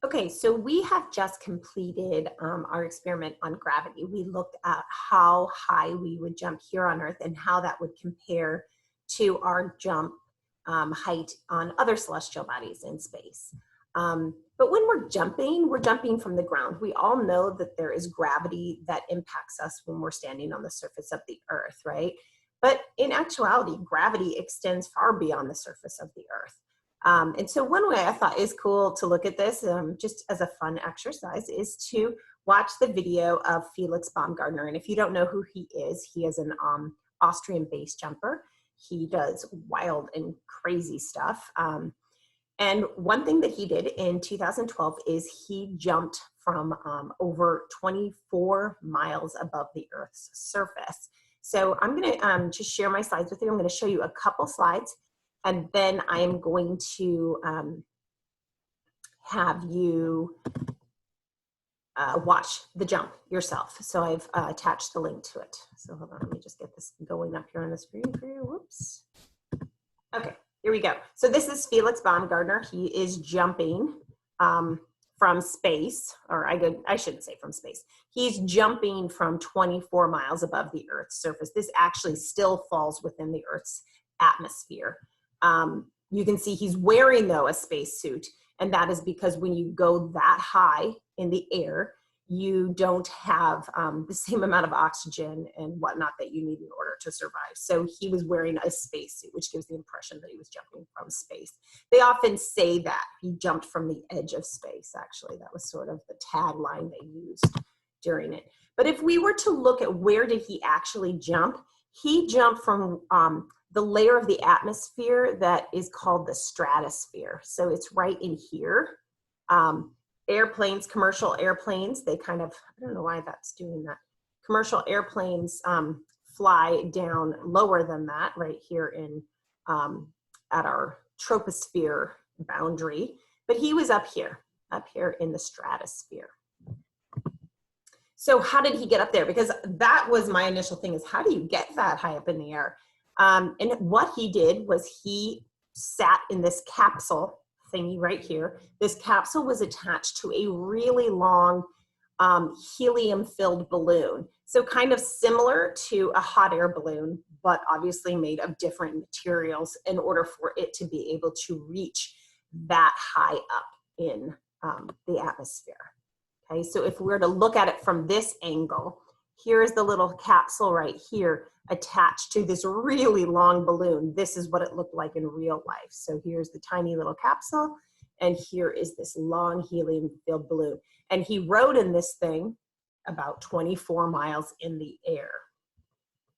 Okay, so we have just completed our experiment on gravity. We looked at how high we would jump here on Earth and how that would compare to our jump height on other celestial bodies in space. But when we're jumping from the ground. We all know that there is gravity that impacts us when we're standing on the surface of the Earth, right? But in actuality, gravity extends far beyond the surface of the Earth. And so one way I thought is cool to look at this, just as a fun exercise, is to watch the video of Felix Baumgartner. And if you don't know who he is an Austrian base jumper. He does wild and crazy stuff. And one thing that he did in 2012 is he jumped from over 24 miles above the Earth's surface. So I'm going to just share my slides with you. I'm going to show you a couple slides. And then I am going to have you watch the jump yourself. So I've attached the link to it. So hold on, let me just get this going up here on the screen for you. Whoops. Okay, here we go. So this is Felix Baumgartner. He is jumping from space, or I shouldn't say from space. He's jumping from 24 miles above the Earth's surface. This actually still falls within the Earth's atmosphere. You can see he's wearing, though, a spacesuit, and that is because when you go that high in the air, you don't have the same amount of oxygen and whatnot that you need in order to survive. So he was wearing a spacesuit, which gives the impression that he was jumping from space. They often say that he jumped from the edge of space, actually. That was sort of the tagline they used during it. But if we were to look at where did he actually jump, he jumped from the layer of the atmosphere that is called the stratosphere. So it's right in here. Airplanes, commercial airplanes, they kind of, I don't know why that's doing that. Commercial airplanes fly down lower than that right here in at our troposphere boundary. But he was up here in the stratosphere. So how did he get up there? Because that was my initial thing, is how do you get that high up in the air? And what he did was he sat in this capsule thingy right here. This capsule was attached to a really long helium-filled balloon. So kind of similar to a hot air balloon, but obviously made of different materials in order for it to be able to reach that high up in the atmosphere. Okay, so if we were to look at it from this angle, here's the little capsule right here attached to this really long balloon. This is what it looked like in real life. So here's the tiny little capsule, and here is this long helium-filled balloon. And he rode in this thing about 24 miles in the air.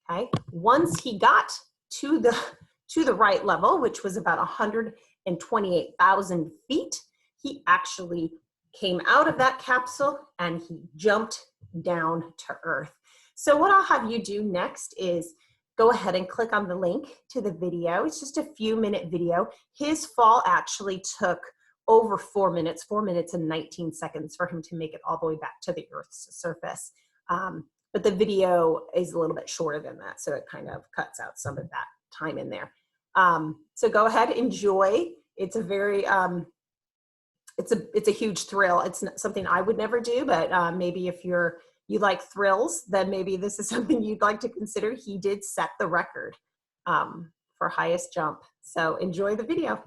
Okay, once he got to the right level, which was about 128,000 feet, he actually came out of that capsule and he jumped down to Earth. So what I'll have you do next is go ahead and click on the link to the video. It's just a few minute video. His fall actually took over 4 minutes, 4 minutes and 19 seconds for him to make it all the way back to the Earth's surface. But the video is a little bit shorter than that, so it kind of cuts out some of that time in there. So go ahead, enjoy. It's a very, it's a huge thrill. It's not something I would never do, but maybe if you like thrills, then maybe this is something you'd like to consider. He did set the record for highest jump. So enjoy the video.